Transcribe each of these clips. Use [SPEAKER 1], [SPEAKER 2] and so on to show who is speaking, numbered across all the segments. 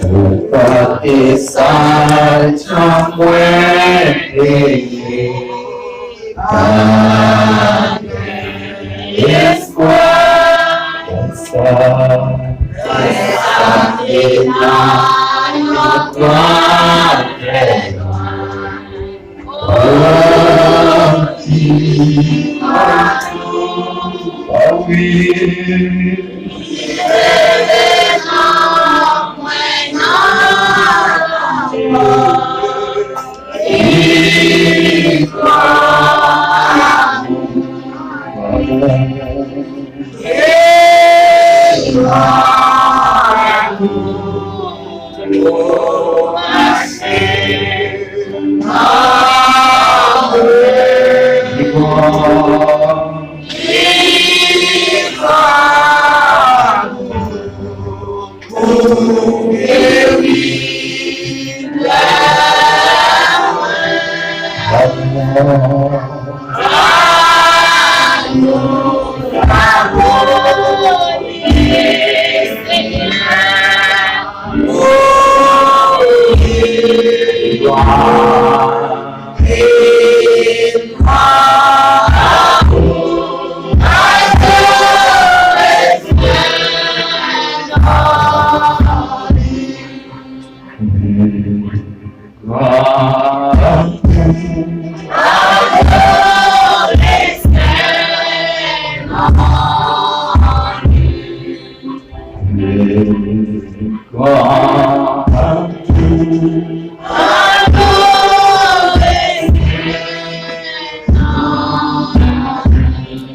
[SPEAKER 1] Upati saja mwene Yes,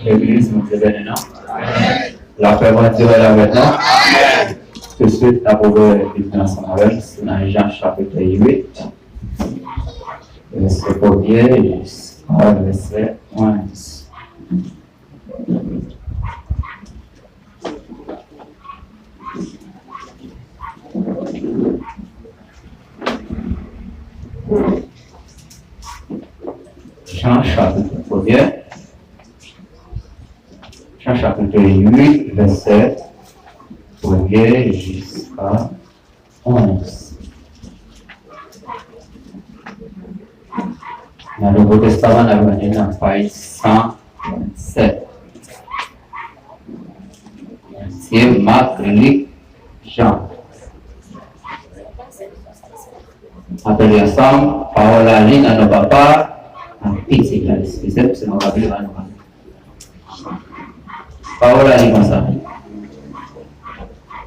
[SPEAKER 1] L'église nous est bénie, non? La paix va durer là maintenant. Tout de suite, la pauvre est ensemble avec dans Jean chapitre 8, verset 1er jusqu'à verset 11. Jean chapitre 1er. Jean chapitre 8, verset 1er jusqu'à 11. Dans le Nouveau Testament, on a vu dans la page 127. C'est Marc, Luc, Jean. Appelez ensemble, parole à ligne à nos papas, en pitié, excusez-moi, c'est mon rappel à nous. Parole à ligne comme ça.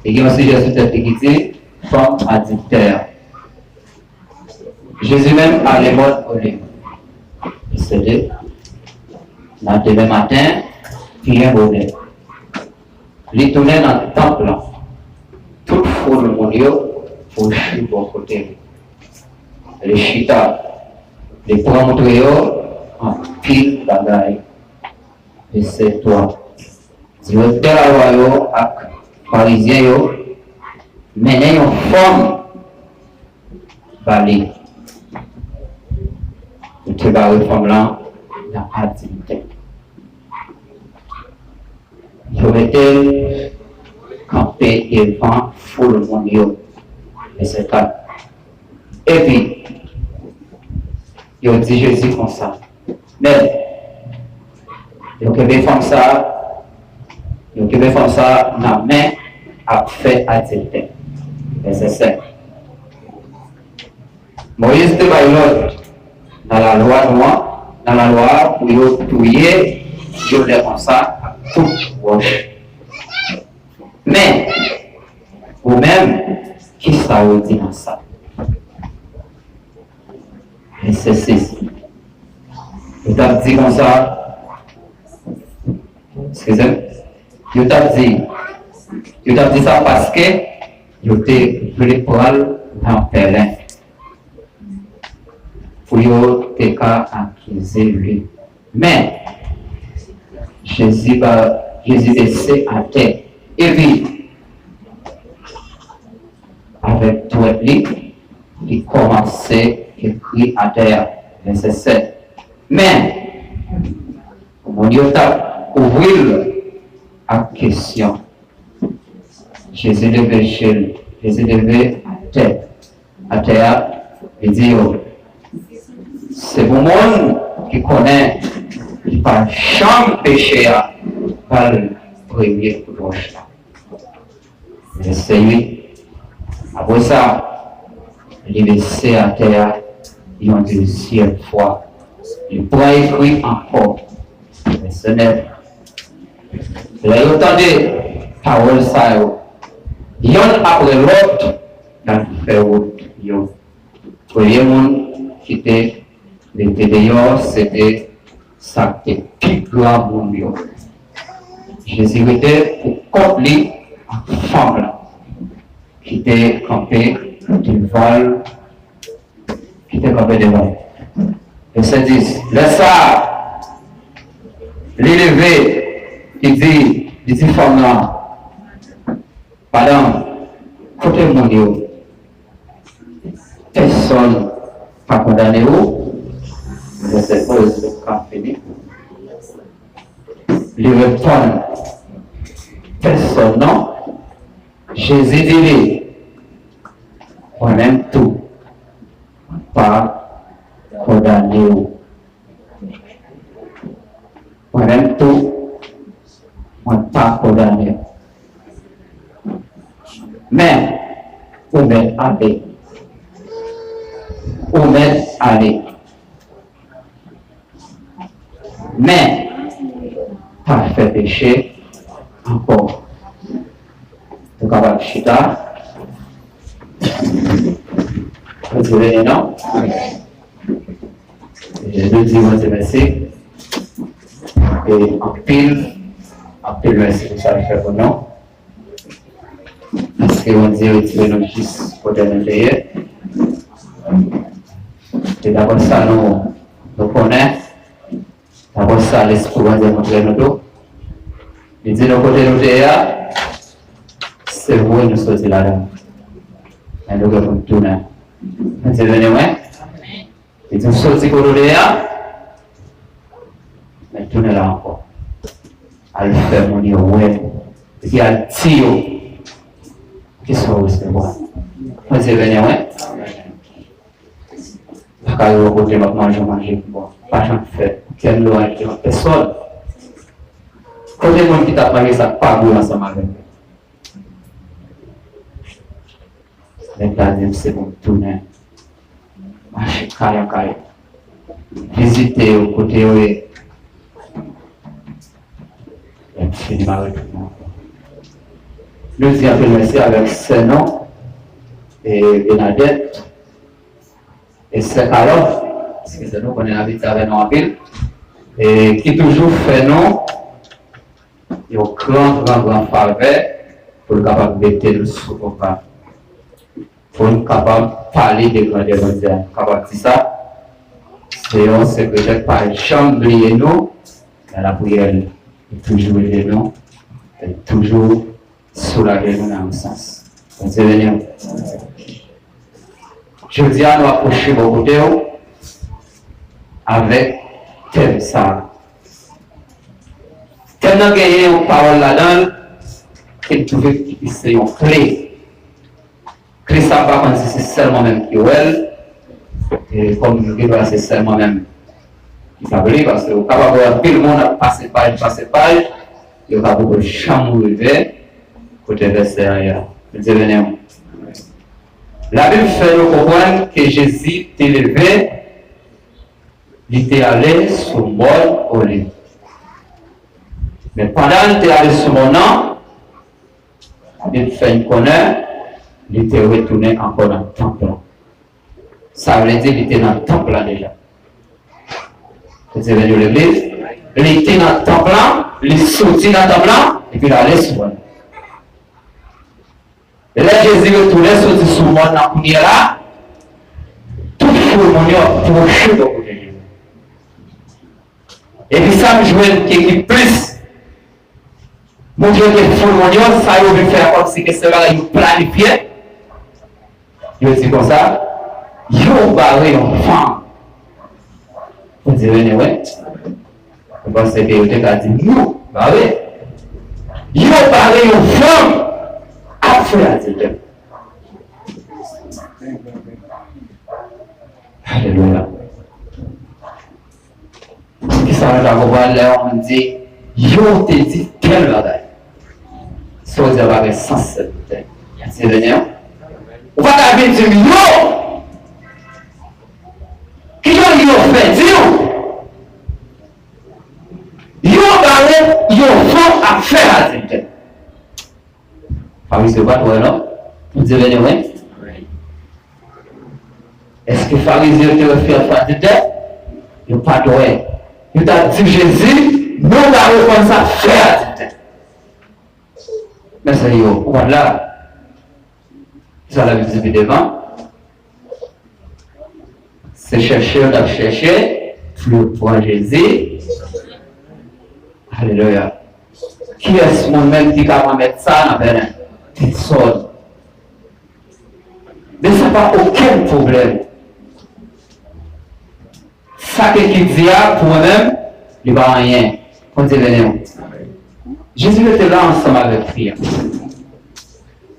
[SPEAKER 1] Et il y a un sujet sur cette qui dit femme adultère. Jésus même a les mots au livre. C'est dans demain matin, Pierre Bonnet. Il tournait dans le temple. Tout foule le monde pour chuter de bon côté. Les chita, les prendre en pile bagaille. Et c'est toi. Directeur à royaume avec Parisien yo mener une forme balai. Tu vas une forme là dans l'activité. Je m'étais campé devant tout le monde yo. Et c'est ça. Et puis, je dis Jésus comme ça. Mais, je vais faire ça. Donc, il va faire ça dans la main à faire adultère. Verset 7. Moïse te va l'autre dans la loi noire, dans la loi pour y tuer, je l'ai comme ça à tout roche. Mais, vous-même, qui ça vous dit dans ça? Verset 6. Vous t'avez dit comme ça, excusez-moi. Je t'ai dit ça parce que je t'ai voulu prendre dans le terrain. Pour te accuser lui. Mais Jésus descend à terre. Et puis, avec tout lui, il commence à écrire à terre. Verset 7. Mais, mon Dieu t'a ouvert à question. Jésus devait chez Jésus devait à terre, il dit, c'est bon monde qui connaît, qui parle jamais péché par le premier coup de roche. Verset 8. Après ça, il est laissé à terre une deuxième fois. Il pourrait écrire encore. Verset 9. Là, il entendait parole ça. Y'en après l'autre, dans le fait route. Le premier monde qui était dehors, c'était ça qui était plus grand monde. Jésus était pour compter la femme là, qui était campée devant, qui était campée devant. Verset 10. Laisse ça, l'élevé, il dit femme là, pardon, côté mon personne pas condamné où, verset 11, le camp fini. Il répond, personne non, Jésus dit, on aime tout, pas condamné où. On aime tout, on pas condamné. Mais, on met aller. On met aller. Mais, pas fait péché encore. Donc, on va chita. Vous souvenez, non? J'ai deux dimanches versets. Et en pile verset, ça le fait pour nous. Parce qu'on dit retirer nos fils pour nous payer. Et d'abord ça, nous connaissons. D'abord ça, l'esprit va démontrer nous tout. Il dit nos côtés nous payer, c'est vous nous sortir là-dedans. Et nous devons tourner. Vous êtes venus, oui? Il dit nous sortir pour nous payer, mais tourner là encore. À le faire, mon Dieu, ouais. Il y a le tio. Qu'est-ce que vous savez voir? Vous êtes venus, oui? Quand vous côté maintenant, je mange, bon, pas j'en fais, quel loin qui est personne. Côté monde qui t'a parlé, ça pas bon ensemble avec vous. Le deuxième, c'est bon, tourner. Marcher, carré. Visiter au côté où est. Et fini ma retour. Deuxième merci avec Sénon et Bernadette. Et c'est alors, excusez-nous, qu'on est habité avec nous en ville, et qui toujours fait nous, il y a un grand faveur pour le capable de mettre le sous-repas. Pour être capable de parler de grandeur mondiale. Capable de dire ça, c'est un secrétaire par chambre de nous, dans la prière, il toujours aider nous, et toujours soulager nous dans le sens. Donc, c'est venu. Je dis à nous approcher beaucoup de vous avec thème ça. Thème n'a gagné une parole là-dedans qui trouvait que c'est une clé. Clé ça pas quand c'est seulement même qui est et comme je dis, c'est seulement même qui s'appelle parce que vous capable de tout le monde a passé page, il y a beaucoup de chambres ouvertes côté verset ailleurs. Vous venez. La Bible fait nous comprendre que Jésus était levé, il était allé sur le mont Olive. Mais pendant qu'il était allé sur mon nom, la Bible fait nous connaître, il était retourné encore dans le temple. Ça veut dire qu'il était dans le temple là déjà. Vous avez venu à l'église, il était dans le temple là, il est sorti dans le temple là, et puis il est allé sur le mont. Et là, Jésus retournait sorti sur le monde dans la prière là. Tout le monde est proche de Jésus. Et puis ça, je veux qu'il plus. Mon Dieu, que tout le monde, ça, il veut faire comme si cela, il planifiait. Il dit comme ça. Il va barrer une femme. Vous dites, ouais. Vous pensez qu'il a dit, nous, barrer. Il va barrer une femme. faire adultère. Alléluia. Qui ça va voir là, on dit, yo te dit tel bagage. Soit vous avez sens cette terre. C'est venu. On va t'arriver dire yo. Qui yo fait, dis-nous. Yo parle, yo font à faire adultère. Ah oui, c'est pas toi, non? Vous dites, oui? Est-ce que les pharisiens te refait faire adultère? Ils n'ont pas doué. Ils ont dit Jésus, nous allons comme ça faire adultère. Mais c'est yo, voilà. Ça l'a vu devant. C'est chercher, on a cherché, pour Jésus. Alléluia. Qui est-ce même qui va mettre ça dans la petite sol? Mais ça n'a pas aucun problème. Ça qui dit pour moi-même, il n'y a rien. Pour dire Jésus était là ensemble avec lui.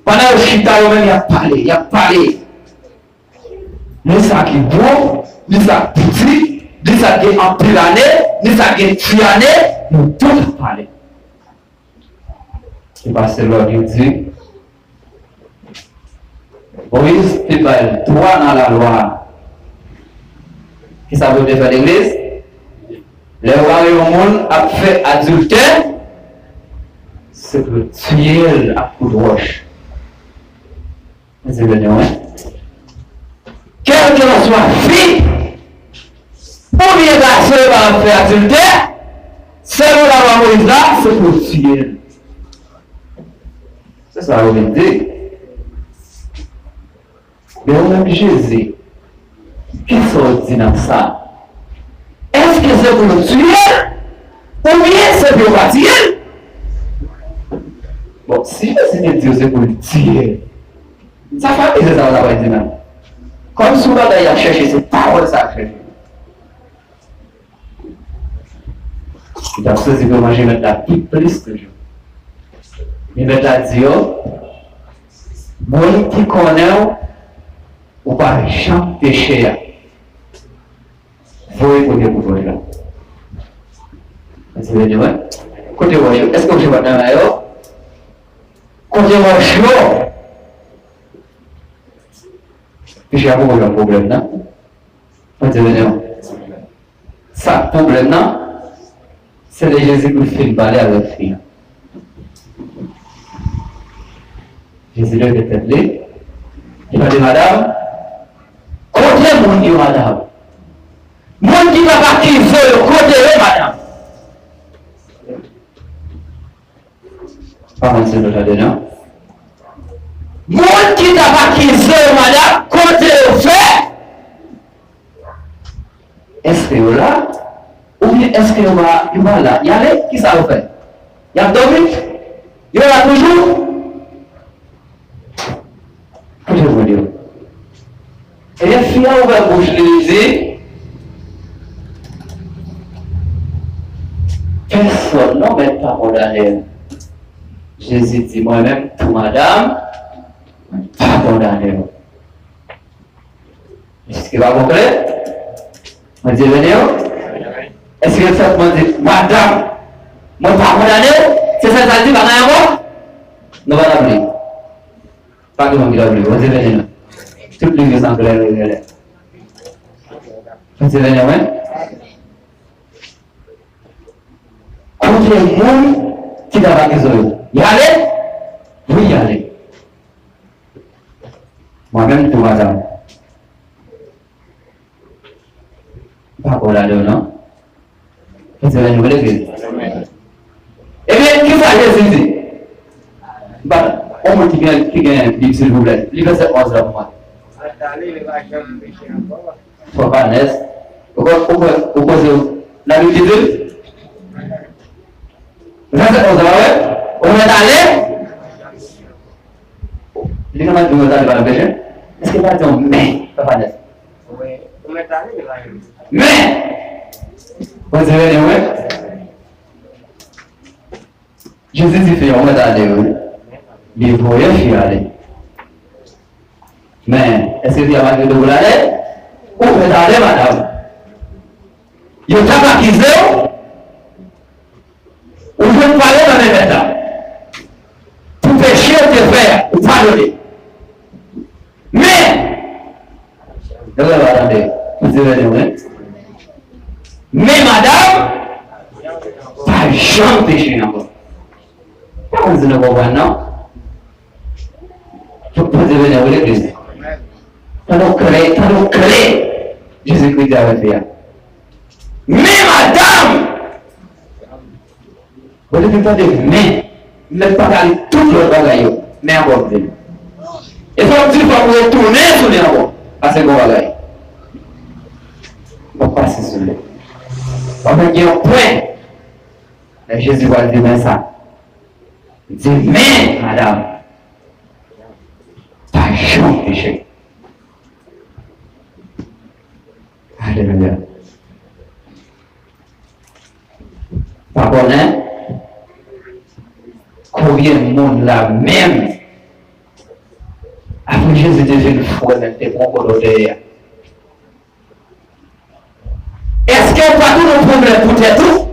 [SPEAKER 1] Pendant le chita, il a parlé. Mais ça qui est bon, mais ça qui est petit, mais ça qui est en pile année, mais ça qui est triannée, nous tous parler. Et parce que l'ordre dit, Moïse fait droit dans la loi. Qui ça veut dire faire l'église? Le roi et le monde a fait adultère, c'est pour tuer à coup de roche. C'est venu, hein? Quelle que soit fille, pour bien garçon va faire adultère, selon la loi Moïse là, c'est pour tuer. C'est ça qu'on veut dire. Mais on a Jésus. Qu'est-ce qu'on dit dans ça? Est-ce que c'est pour nous tuer? Ou bien c'est pour nous tuer? Bon, si Jésus dit que c'est pour nous tuer, ça fait que c'est ça qu'on a dit même. Comme souvent d'ailleurs chercher, c'est pas ça à chercher. Il a saisi que moi je vais mettre la plus toujours. Il met la Dieu, moi qui connais, ou pas jamais péché. Vous écoutez pour vous là. Est-ce que vous dire, côté moi, est-ce que vous êtes dans la yo? Côté moi, j'ai un problème, non? Vous dire, ça, problème, non? C'est le Jésus qui fait parler avec lui. Jésus lui était appelé. Il m'a dit, madame, côté mon Dieu, madame. Mon Dieu va pas qui veut côté madame. Pas mal, c'est le non? Mon Dieu va pas qui veut madame, côté fait. Est-ce que vous là? Ou bien est-ce que vous va là? Y aller? Qui ça vous fait? Y a dormi? Y a toujours? Que je vous dis. Et les filles ont ouvert la bouche, les personne n'a même pas condamné. Jésus dit moi-même, pour madame, pas condamné. Est-ce qu'il va comprendre? On dit venez. Est-ce que ça m'a dit madame, moi pas condamné? C'est ça que ça dit, pas moi? Non, pas l'appeler. Pas de monde qui l'appeler. On dit venez. Tout le monde s'en plaît. On dit venez, ouais? Quand il y a un monde qui n'a pas besoin, y aller? Oui, y aller. Moi-même, tout madame. Pas pour la donne, non? C'est la nouvelle église. Eh bien, qui ça Jésus dit? On me dit qui gagne, s'il vous plaît. Il verset 11 là pour moi. Faut pas l'aise. Pourquoi la Bible dit verset 11 là, ouais? On est allé? Il dit comment tu me dis péché? Est-ce qu'il va dire mais? Pas l'aise. Mais! Vous savez, ouais? Jésus dit, on va aller, oui. il voyait filer. Mais est-ce que tu as marqué de vous l'aller? Où est allé, madame? Il t'a accusé? Ou je ne parle dans les méthodes? Pour pécher ou te faire, ou pardonner. Mais, attendez, vous avez dit, mais madame, pas jamais péché encore. Vous ne comprenez pas? Vous devez venir à l'église. T'as clé. Jésus-Christ avait fait. Mais madame, vous devez pas dire mais pas aller tout le bagaille, mais encore plus. Et quand tu vas vous retourner sur les encore, parce que vous bagaille. On va passer sur le. On va dire un point. Et Jésus va dire ça. Il dit, mais madame, pas jamais péché. Alléluia. Par contre, combien de monde là même après Jésus devient une foi même des bons colorés. Est-ce qu'il n'y a pas tous nos problèmes pour tout?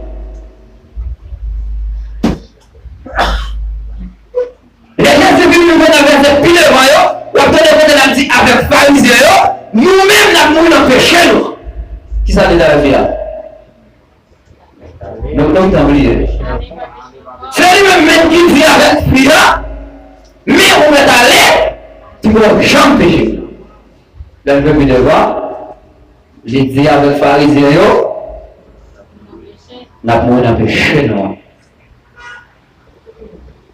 [SPEAKER 1] Les gens qui nous mettent avec ces pile de royaume, ou après les gens avec pharisiens, nous-mêmes nous avons péché nous. Qui ça dit dans la vie là? Nous t'en oublié. C'est lui-même qui vit avec lui là, mais on est allé, tu ne peux jamais pécher. Dans le peuple de voir, j'ai dit avec les pharisiens, nous avons péché nous.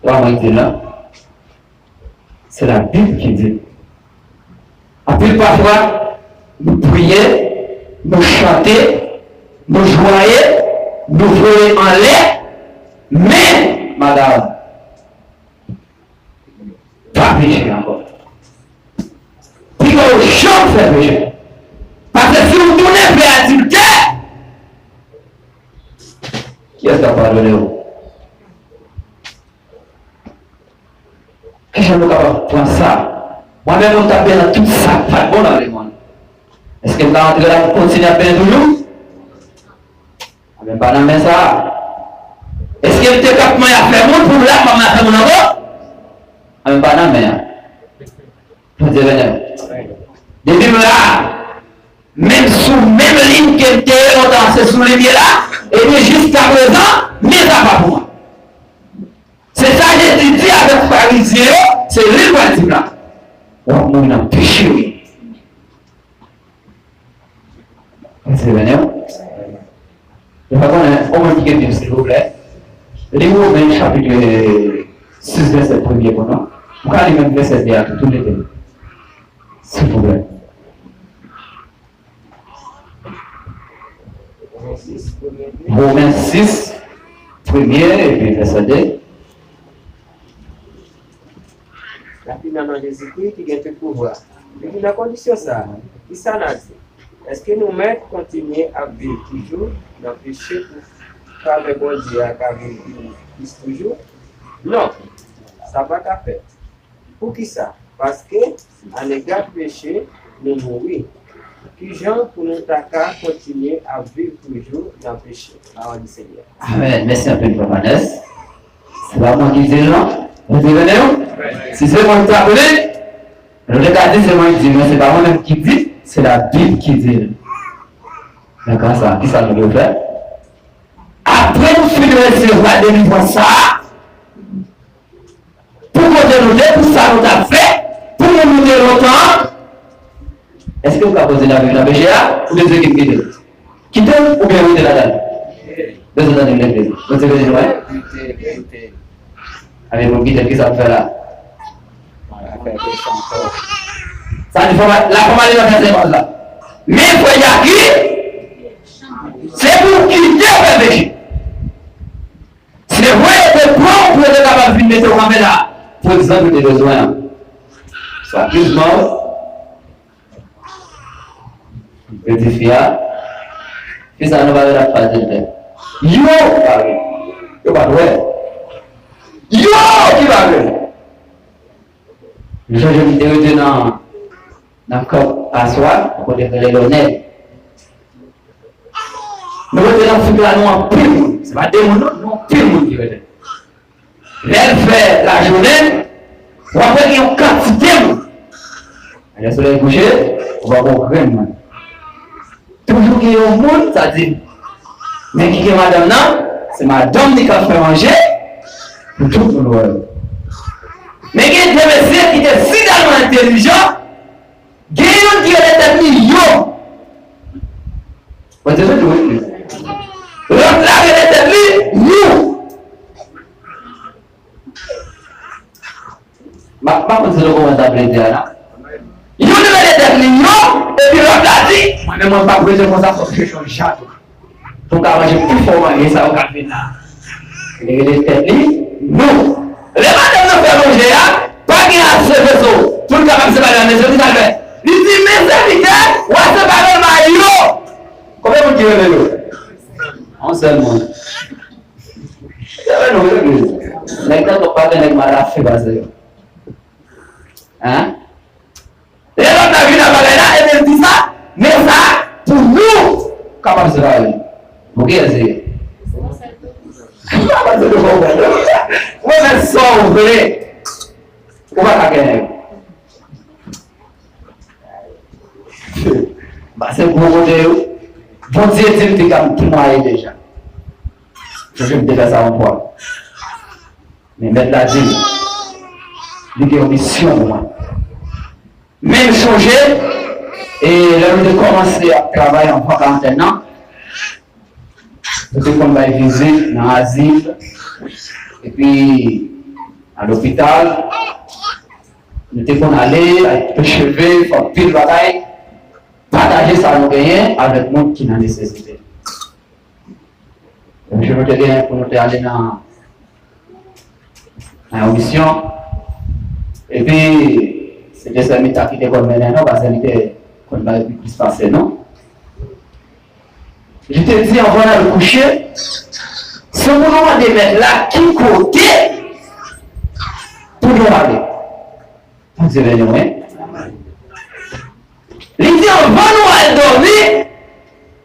[SPEAKER 1] Vraiment, il dit là, c'est la Bible qui dit. Après parfois, nous prions, nous chanter, nous joyer, nous voler en l'air, mais, madame, pas pécher encore. Puis qu'on chante faire pécher. Parce que si vous tournez vers adultère, qui est-ce qui a pardonné vous? Qu'est-ce que je suis capable de prendre ça? Moi-même, on tape dans tout ça, pas bon dans les mondes. Est-ce que vous allez là pour continuer à payer toujours? Même pas dans ça. Est-ce que vous êtes capable de faire mon pour là, pour faire mon avant? Même pas dans ça. Vous dites, depuis là, même sous même ligne que tu es dans ce soulier là, et bien jusqu'à présent, mais ça va pour moi. C'est ça que j'ai dit avec les pharisiens, c'est lui qui va dire là. On a péché. C'est venu. Je vais prendre un petit peu, s'il vous plaît. Les Romains, chapitre 6, verset 1er, pour nous. Pourquoi les mêmes versets à tout les temps? S'il vous plaît. Romains 6, 1er, et puis verset 2.
[SPEAKER 2] La finalement Jésus-Christ qui gagne tout pouvoir. Mais la condition ça, qui ça n'a dit? Est-ce que nous-mêmes continuons à vivre toujours dans le péché pour faire le bon Dieu à vivre toujours? Non, ça va pas faire. Pour qui ça? Parce que, à l'égard du péché, nous mourons. Qui gens pour nous continuer à vivre toujours dans le péché? Parole du Seigneur.
[SPEAKER 1] Amen. Merci un peu de Vanessa. C'est pas moi qui dis non. Vous venez où? Si c'est moi qui t'ai appelé, regardez, c'est moi qui dis, mais c'est pas moi-même qui dit, c'est la Bible qui dit. D'accord, ça, qui ça nous veut faire? Après, nous finissons de recevoir des livres ça, pour nous dérouler, pour ça nous a fait, pour nous dire longtemps. Est-ce que vous pouvez poser la Bible à péché là, ou les équipes qui disent? Quittez ou bien vous êtes là-dedans? Deux autres de l'église. Vous savez dire, ouais? Avec-vous quitter, qu'est-ce que ça me fait là? Ça dit, la formalité va faire ces choses là. Mais il faut y aller, c'est pour quitter le péché. C'est vrai que pour vous être capable de mettre au campé là, pour exemple, des besoins, soit plus mort, petit fia, puis ça ne va pas la phase de terre. Yo, pas vrai. Yo, qui va venir? Je me dis dans le corps à soi, on peut dire l'honneur. Nous sommes dans le là, nous en pile. Ce n'est pas des mondes, nous en pile qui veut dire. Elle fait la journée, on va faire une quantité. Le soleil couché, on va voir vraiment. Toujours qu'il y a un monde, ça dit. Mais qui est madame là, c'est madame qui a fait manger pour tout le monde. Mais il y a des messieurs qui étaient finalement intelligents, il y a des qui étaient millions. Vous avez vu? L'autre là, il était millions. Par contre, c'est le comment t'appeler là. Il y a des millions, et puis l'autre là dit, moi-même, je ne pas besoin de ça, parce que je suis un château. Donc, avant, j'ai plus fort, et ça, on va faire là. Et les têtes, non. Les madames ne font manger, pas qu'il y a ce vaisseau. Tout le capable, c'est pas la maison, il dit, mes serviteurs, ou c'est pas le maillot. Combien vous tirez le maillot? En seul monde. C'est vrai, non, les gars, on parle avec ma fait baser. Hein? Et là, on a vu la balle là, et elle dit ça, mais ça, pour nous, comment ça va? Vous regardez. Moi, je sors, vous voulez. On va la gagner. C'est pour vous dire, bon Dieu, tu es comme tout moi déjà. Je vais me dire ça en quoi. Mais mettre la vie, il y a une mission pour moi. Même changer, et là, de commencer à travailler en 41 ans, peut-être qu'on va visiter dans l'asile, et puis à l'hôpital, nous devons aller avec le chevet, faire pile de bagaille, partager ça nous gagner avec le monde qui a nécessité. Je veux te dire pour nous aller dans l'audition, et puis c'était ça qui était comme maintenant, parce que c'était comme ça qui se passait, non? Je te dis, avant d'aller coucher, ce moment de mettre là, qui côté pour nous aller. Vous avez dit, oui. L'idée, avant nous aller dormir,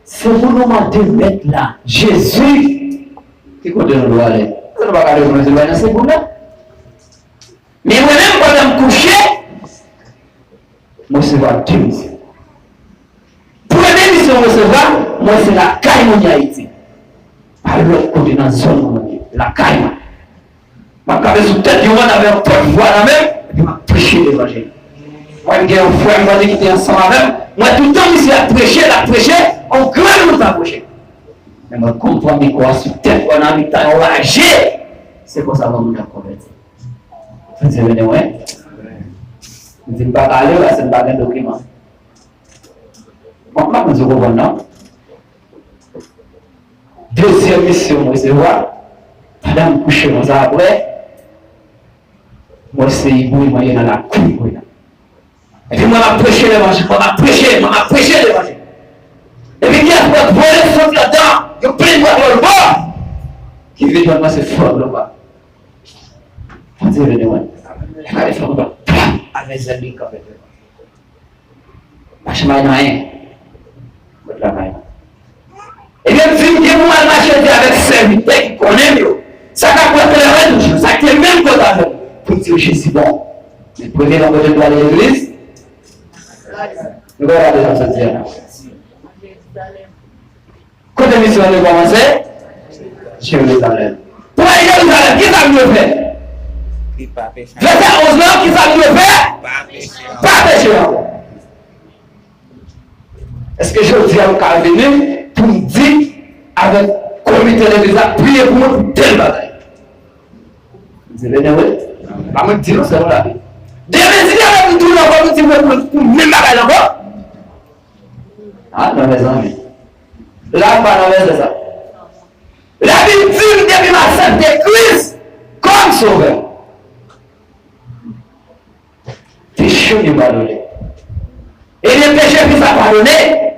[SPEAKER 1] c'est le moment de mettre là, Jésus, qui côté nous doit aller. Ça ne va pas aller pour nous aller dans ce moment. Mais moi-même, quand je me coucher, moi, c'est la Dieu. Première mission recevoir, moi c'est la caille de Haïti. Par l'autre côté dans la zone, la caille. Ma cabesse sous tête, on avait un peu de voix là même, et m'a prêché l'évangile. Moi, j'ai un frère qui était ensemble avec moi, tout le temps, ici, à prêcher, on grand nous a prêché. Mais moi, comme toi, mes corps sous tête, on a mis ta enragé, c'est pour ça que nous avons converti. Vous avez dit, ouais? Je ne dis pas aller, c'est pas un document. On va nous revoir, non? Deuxième mission, c'est voir. Madame coucher, on s'est après. Moi, c'est Ibou, moi, il y a dans la cour. Et puis, moi, je vais prêcher l'évangile. Moi, je vais prêcher l'évangile. Et puis, il y a votre volet sorti là-dedans. Il y a plein de voix dans le bas. Qui veut dire, moi, c'est fort, là bas. On dit, venez, ouais. Allez, fort, là. Avec les amis, quand même. Je ne sais pas rien. Et bien, si vous avez marché avec serviteur qui connaît mieux, ça va pas faire la même, ça qui est même côté avec pour dire Jésus bon. Mais prenez la côté de l'église. Nous allons aller dans ce dire. Quand la mission a commencé, Jérusalem. Pour aller à Jérusalem, qui ça mieux fait? Verset 11 qui ça mieux fait? Pas péché encore. Est-ce que je dis à Calvin pour me dire avec le comité de l'église à prier pour moi pour telle bataille? Vous avez dit oui? Pas me dire c'est la vie. Demain, si vous avez tout le monde pour même bataille encore? Ah, non, mes amis. Là, pas dans les ça. La Bible dit depuis ma sainte Christ comme sauveur. Péché n'est pas donné. Et les péchés qui sont pardonnés,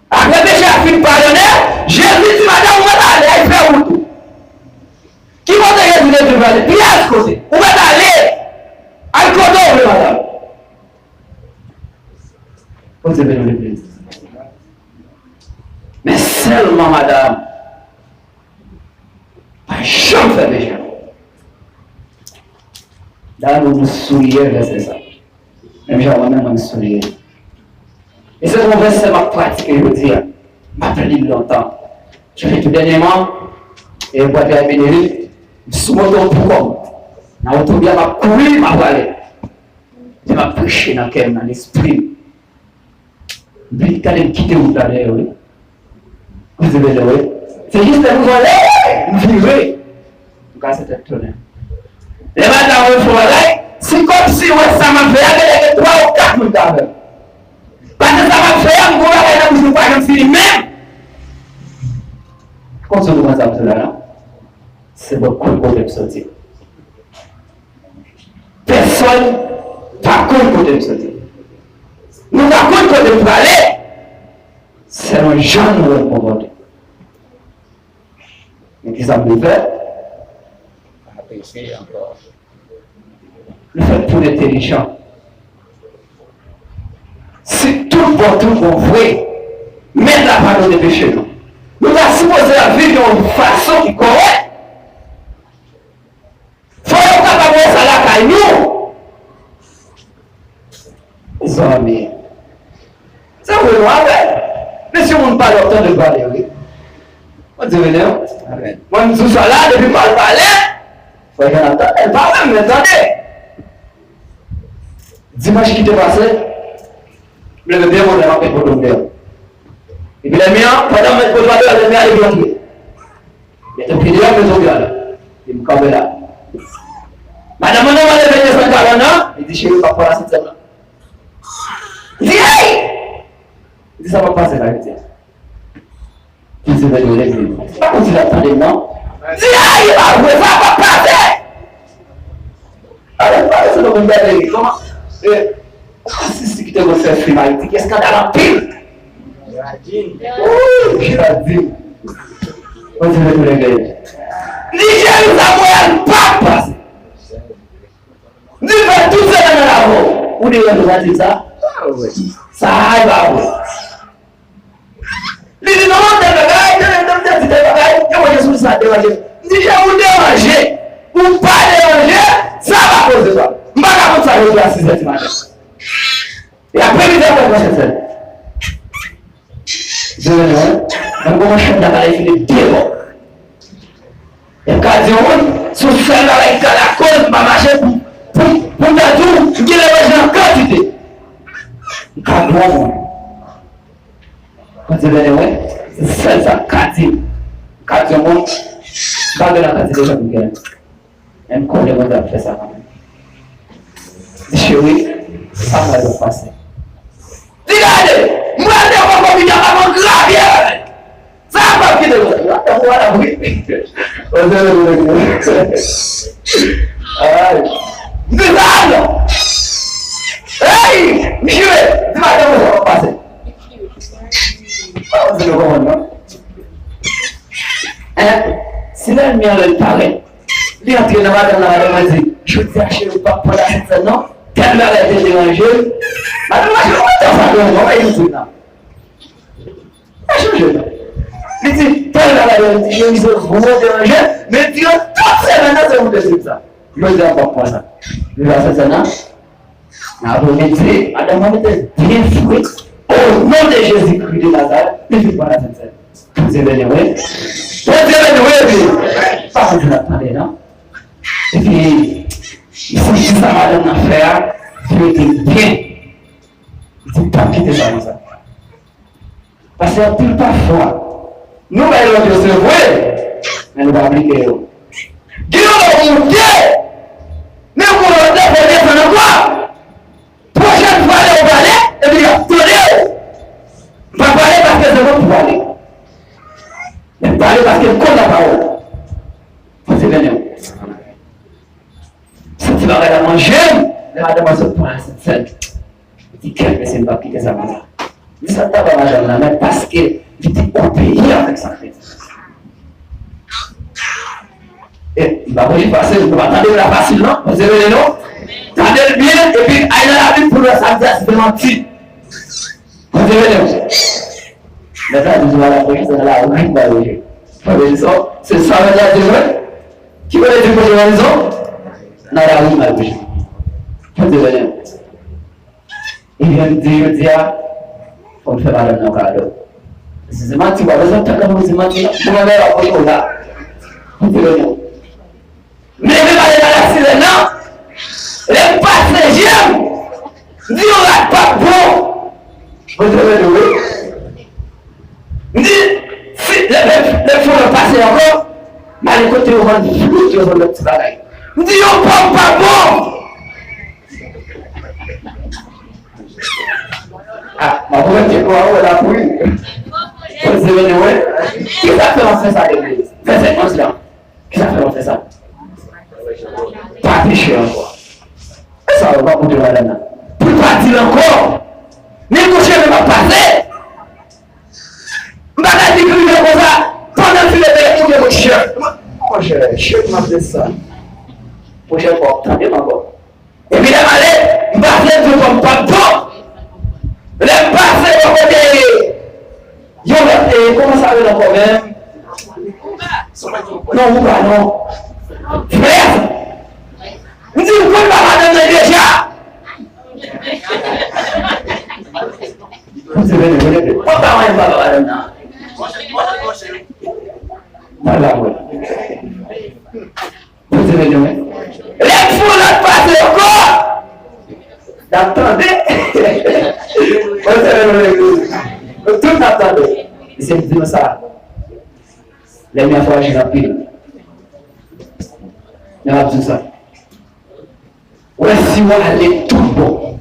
[SPEAKER 1] après le péché a fini pardonné, Jésus dit madame, on va aller, il fait où tout? Qui va te dire de aller? Puis à ce côté, on va aller. Vous devez nous l'église. Mais seulement, madame, pas jamais faire péché. Là, nous sourions, c'est ça. Même moi-même, je souris. Et c'est mon verset m'a pratiqué, je veux dire. Je m'appelle longtemps. Je fais tout dernièrement, et je vois que bénéfique, je suis monté au pouvoir. Dans l'autobus, je m'a couru, je m'a parlé. Je m'a prêché dans l'esprit. Puis, quand il quitte vous d'ailleurs, oui. Vous avez oui. C'est juste que vous allez, vous vivez. En tout cas, c'est étonnant. Les madames, vous allez, c'est comme si ça m'a fait avec 3 ou 4 minutes avec. Parce que ça m'a fait, vous allez, vous ne pouvez pas finir même. Continuez comme ça, là. C'est beaucoup de problèmes sortir. Personne n'a pas de problème sortir. Nous n'avons pas de problème pour aller. C'est un genre de comportement. Mais qu'est-ce que ça veut faire? Le fait pour l'intelligent. C'est tout pour tout qu'on voit. Mettre la parole de péché. Nous avons supposé la vivre d'une façon qui est correcte. Il faut que nous fassions ça là pour nous. Les amis. Ça vous le rappelle. Mais si on ne parle pas de parler, oui. On dit, venez. Moi, je suis là depuis pas le parler. Il faut qu'elle entende. Elle parle même, mais attendez. Dimanche qui t'est passé, je vais bien mon rappel pour le faire. Et puis les miens, pendant que je vais faire les miens, ils vont entrer. Il y a un petit là, mais ils là. Il me campe là. Madame, on va aller venir sur le calendrier. Il dit, chérie, papa, là, c'est ça. Il dit, hey! Il dit, ça va passer là, il dit. Il dit, je vais l'église. C'est pas comme si j'attendais, non? Il dit, hey, il va ça va passer! Alors, c'est le monde de l'église. Comment? C'est ce qui te refait frimalité. Qu'est-ce qu'on a en pile? Oui, Gradine. On dit, je vais l'église. Niger, nous avons pas passé. Nous faisons tout ça dans la roue. Où est-ce que dire ça? Ça va, oui. Les gens ont des bagages, et moi je suis ça déranger. Si je vous déranger, ou pas déranger, ça va causer quoi? Je ne vais pas comme ça, je vais à 6h du matin. Et après, je vais à la scène. Je vais dire, on commence à faire des filets démons. Et quand je dis, sur celle-là, avec la cause, je vais marcher pour faire tout, je vais les en quantité. Quand tu veux dire, c'est ça, quand tu montes, pas de la quantité de gens qui gagnent. Même quand les gens ont fait ça. Chérie, ça va le passer. Regardez, moi, je vais pas communiquer avec mon clavier. Ça va pas quitter le monde. Voilà, oui. Nous allons. Hey, monsieur, tu vas devoir passer. C'est le commandement. Si l'un me paraît, il est entré dans la maison, je dis à chez le papa pour la scène, non? Quelle heure a été dérangée? Madame, je ne vais pas faire ça. Je ne il dit, telle heure a été dérangée, mais Dieu, toutes ces maintenant, c'est vous de ça. Je dis à papa ça. Je vais faire ça, non? Après, on dit, Adam était bien fouet. Au nom de Jésus-Christ de Nazareth, ne fais pas la scène. Vous avez les oui? Vous avez les oui? Pas de la parler, non? Et puis, si ça m'a donné affaire, je vais dire bien. Il dit pas quitter ça comme ça. Parce que tout parfois, nous allons Dieu se voir, mais nous allons appliquer. Dieu va vous dire, mais vous allez faire des quoi? Prochaine fois, on va aller, et puis attendez. On va parler parce que c'est bon pour parler. Mais parler parce qu'il connaît la parole. Faut se venir. Si tu vas aller manger, les madames se prennent cette scène. Il dit qu'elle ne pas quitter sa maison. Il ne s'attend pas madame la même parce qu'il était obéi avec sa fête. Et il va vous passer, vous attendez la facile, non? Vous avez les noms? Attendez bien, et puis allez dans la vie pour le samedi à se mentir. Vous avez maintenant, nous allons la prochaine, c'est la rue de la rue. C'est ça, la Dieu. Qui veut dire que j'ai raison? Dans la rue de la rue. Vous avez il vient de dire, il faut faire mal dans le cadeau. C'est ma petite voix, vous avez comme vous imaginez, vous avez la photo là. Vous avez mais même aller dans la sirène, non? Les passagers, dis on n'a pas bon. Vous devez le si les fonds passer encore, mais les côtés on va dire que on le petit bagage. Dis on prend pas bon. Ah, ma pauvre tu quoi on la pouille. Vous savez ouais. Qui ça fait on fait ça l'église? Fais cette chose là. Qui ça fait on fait ça? Pas tricher encore. Ça va pas pour te madame. Pour pas dire encore. Mais mon chien ne va passer. Je vais dire que je comme ça. Pendant que je vais dire mon chien. Mon chien m'a fait ça. Prochaine fois, attendez encore. Et puis, je vais passer tout comme pas de temps. Je vais passer au côté. Comment ça va encore même? Non, vous pas, non. Frère, vous dites que vous ne pas donner déjà. Vous savez, vous voulez que. Pourquoi on n'est pas là? Voilà, oui. Vous savez, vous voulez. Les fous là passent encore. Attendez. Vous savez, vous voulez. Tout attendez. C'est dire ça. Les miens fois, j'ai appris. Il y a tout ça. Ouais, si vous allez tout bon.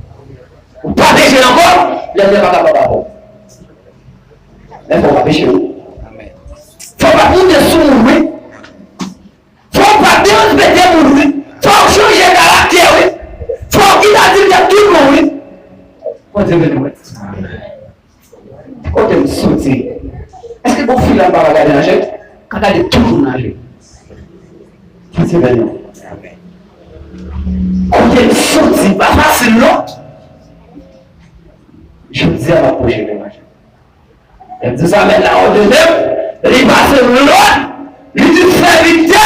[SPEAKER 1] Vous ne pas pécher encore, les gens ne vont pas bon. Mais il ne faut pas pécher. Il ne faut pas monter sous mourir. Il ne faut pas dérespecter mourir. Il faut changer de caractère. Il faut identifier tout mourir. Quand tu veux nous quand tu me sortir, est-ce que vos filles là-bas vont regarder nager? Quand elle est toujours nager. Quand tu veux nous. Quand tu me sortir, pas facile non? Je dis à ma prochaine image. Elle dit ça maintenant, on dit il passe l'autre, il dit fais vite,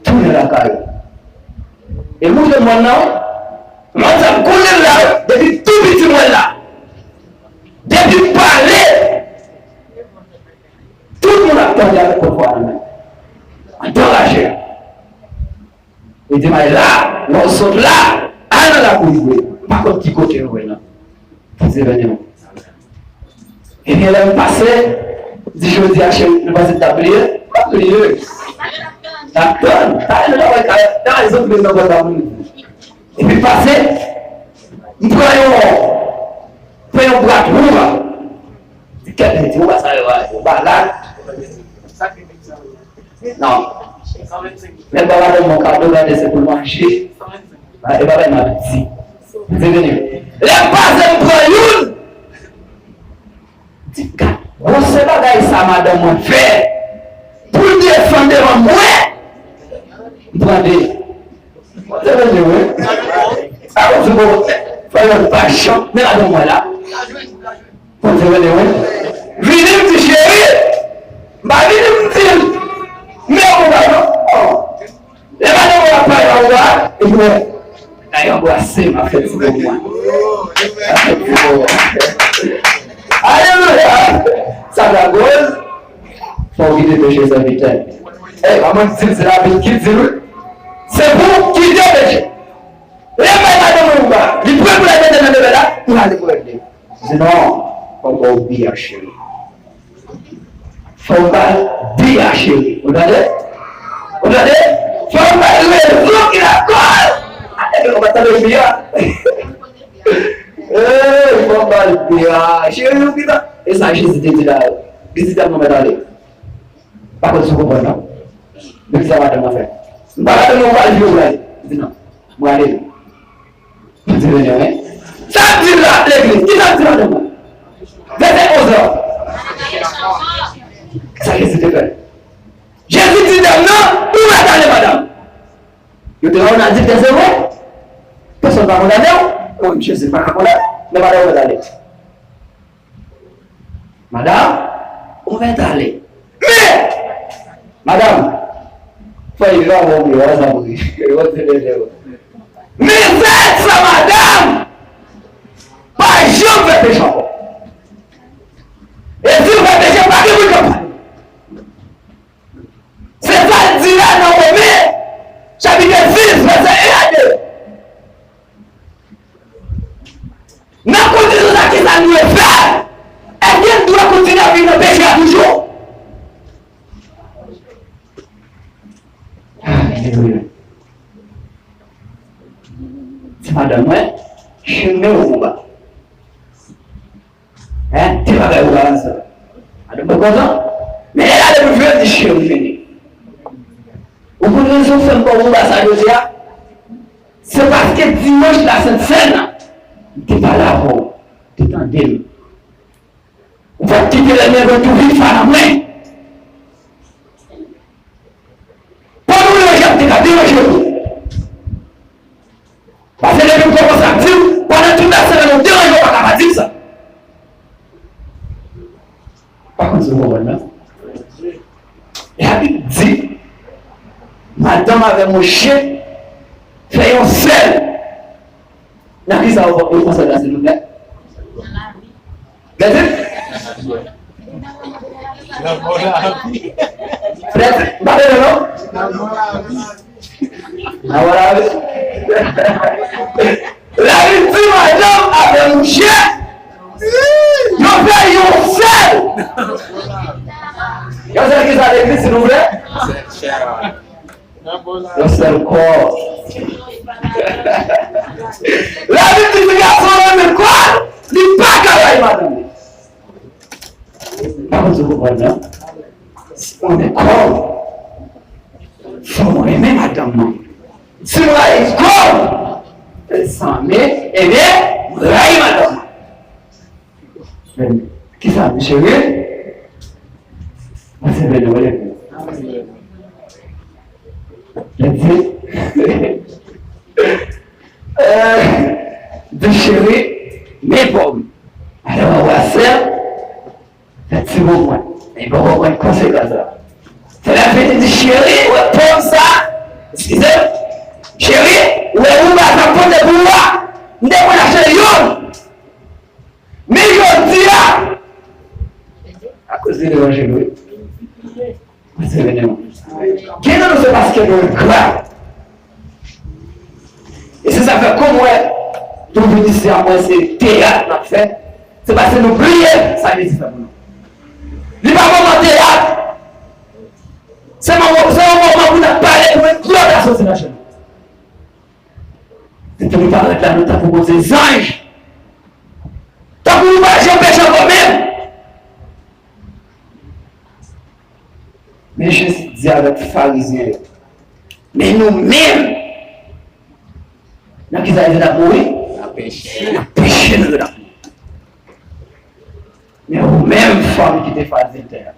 [SPEAKER 1] tourne la carrière. Et moi, je m'en moi, ça me connaît là, depuis tout petit moi là. Depuis parler, tout le monde a entendu avec le pouvoir. Encouragé. Il dit, mais là, nous sommes là, à la couille. Pas comme petit côté, nous, là. Vous événements. Et bien, là, passé, dit, je dis à chez le passé de tablier, pas de lieu. D'accord. Dans les autres maisons, on va et puis passé, nous prenons un bras de roue. Quel est le bras de là? Non. Mais pas là, mon cadeau, là, c'est pour manger. Et pas là, ma petite. C'est venu. Les bases me prennent une. Dis, bon, c'est pas ça, madame, mon frère. Pour défendre moi. Attendez. C'est venu, oui. Ah, c'est bon. Fais une passion. Mais là, moi là. C'est venu, oui. Venez me dire, chérie. Venez me dire. Mais on va non. Les madame, on va pas y avoir. Et puis, d'ailleurs, on va essayer ma fête pour moi. Alléluia. Ça va gauche. Faut guider de chez un vitel. Eh, maman, c'est la vie qui dit. C'est vous qui dites. Les madame, on va. Les preuves pour la tête de la bébé là. Pour aller pour aider. Sinon, on va oublier chérie. Faut pas dire chérie. Vous regardez? Vous regardez? Faut pas le jour qui la colle. On va t'aller bien. Eh, faut pas le dire. Chérie, vous dites. Et ça, Jésus te dit là. Jésus t'a demandé d'aller. Par contre, tu comprends non? Mais ça va te faire. Bah, on va le dire. Dis non. Moi, allez. Tu dis venir, hein? Ça dit là, l'église. Qui ça dit là demain? Verset 11 heures. Ça Jésus te fait. Jésus dit non, où est allé madame? Je te rends à dire que c'est vrai. Personne ne va condamner. Oh, je ne sais pas comment là. Mais madame, où est allé? Madame, on va aller. Mais, madame, il va mourir, ça mourir. Mais c'est ça, madame! Pas je vais pécher encore. Et si vous faites pécher, pas que vous comprenez. C'est ça le dit là dans Romains, chapitre 6, verset 1 à 2. Dans la condition de qui ça nous est fait, est-ce qu'elle doit continuer à vivre le péché toujours? Alléluia. C'est madame, ouais, je mets au combat. Hein? Tu vas faire où là, ça? Madame, pas content? Mais elle a le vieux de chez vous, fini. Vous pouvez nous faire comme vous, ça, c'est parce que dimanche, la Sainte Seine, tu n'es pas là pour t'étendre. Vous pouvez quitter la maison tout vite, à la main. Pour nous, les gens, tu n'es pas dérangé. Parce que les gens commencent à dire, pendant toute la semaine, on dérange pas à dire ça. Par contre, c'est bon, là. Et la Bible dit, madame avait mon chien, fait un sel. Dans qui ça va vous penser là, s'il vous plaît? Regardez. Frère, parlez le nom? La Bible dit, madame avait mon chien, il fait un sel. Vous savez qui ça l'église, s'il vous plaît? Le seul corps. La Bible dit que garçon même quoi? Il n'est pas capable, madame. Par contre, vous comprenez, non? On est corps. Il faut aimer madame. Si vous avez corps, sans aimer, eh bien, vous avez madame. Qui ça, M. Will? C'est bien, vous voyez. Déchirer mes pommes. Alors on va faire un petit bon point. Et bon, on va une conséquence là. C'est la fête de chérie, ouais, pomme ça. Excusez, chérie, ouais, vous va t'apprendre de pouvoir. Nous devons lâcher yon. Mais yon dit là. À cause de l'évangile, c'est l'événement. Qui ne nous fait parce que nous croyons. Et c'est ça fait comme moi, tout le monde ici à moi, c'est théâtre qu'on a fait. C'est parce que nous prions, ça veut dire ça pour nous. Il n'y a pas vraiment théâtre. C'est un moment où nous avons parlé pour une gloire de la société. C'est pour nous parler de la note pour des anges. Tant que nous ne pouvons pas pécher encore même. Mais Jésus dit avec les pharisiens, mais nous-mêmes, nous qui avons la mourir, nous péché nous la mais vous-même, femme qui te fait terre,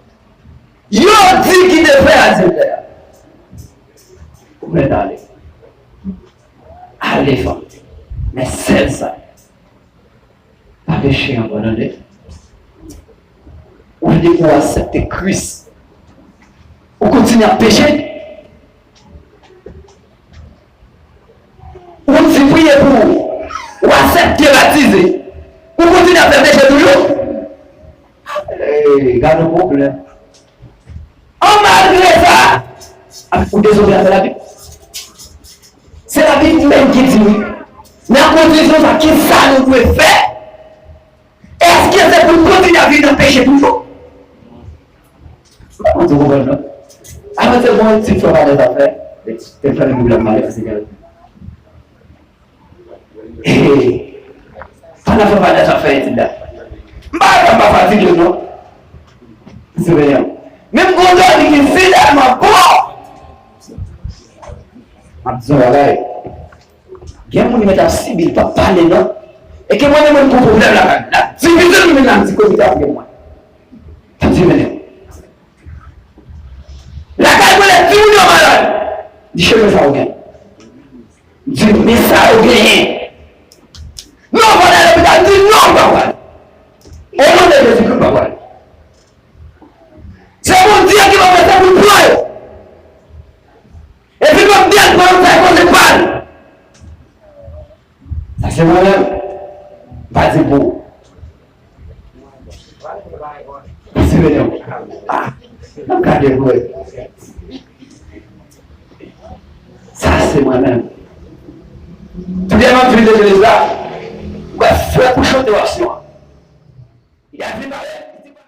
[SPEAKER 1] yo dit qui te fait terre. Vous pouvez aller. Allez, femme. Mais c'est ça. Pas péché en bonne année. On dit qu'on accepte Christ. On continue à pécher. On dit prier pour. On accepte baptiser. On continue à faire pécher toujours. Garde le problème. En malgré ça, vous désolé à la Bible. C'est la Bible même qui dit oui. Mais en condition de qui ça nous pouvons faire, est-ce que c'est pour continuer à vivre dans le péché toujours? On se comprend, non? Alors c'est bon, tu feras des affaires, tu fais le problème mal, parce que et ça ne fait pas des affaires, tu là. Je ne pas fatigué, non? C'est bien. Même quand on dit qu'il est finalement bon, je dis, voilà, il y a un monde qui m'a si bien, pas parler, non? Et que moi-même, je me problème là, la division de mes c'est comme ça avec moi. Ça me dit, mais la calme est tout malade. Dis, je me fais au gain. Dis, mais ça au gain. Non, voilà, l'hôpital dit non, pas voilà. Au nom de Jésus-Christ, pas voilà. C'est moi-même. Pas de beau. C'est vrai. Ah, regardez-vous. Ça, c'est moi-même. Tout le monde fait des choses là. Faire pour chanter aussi. Il y a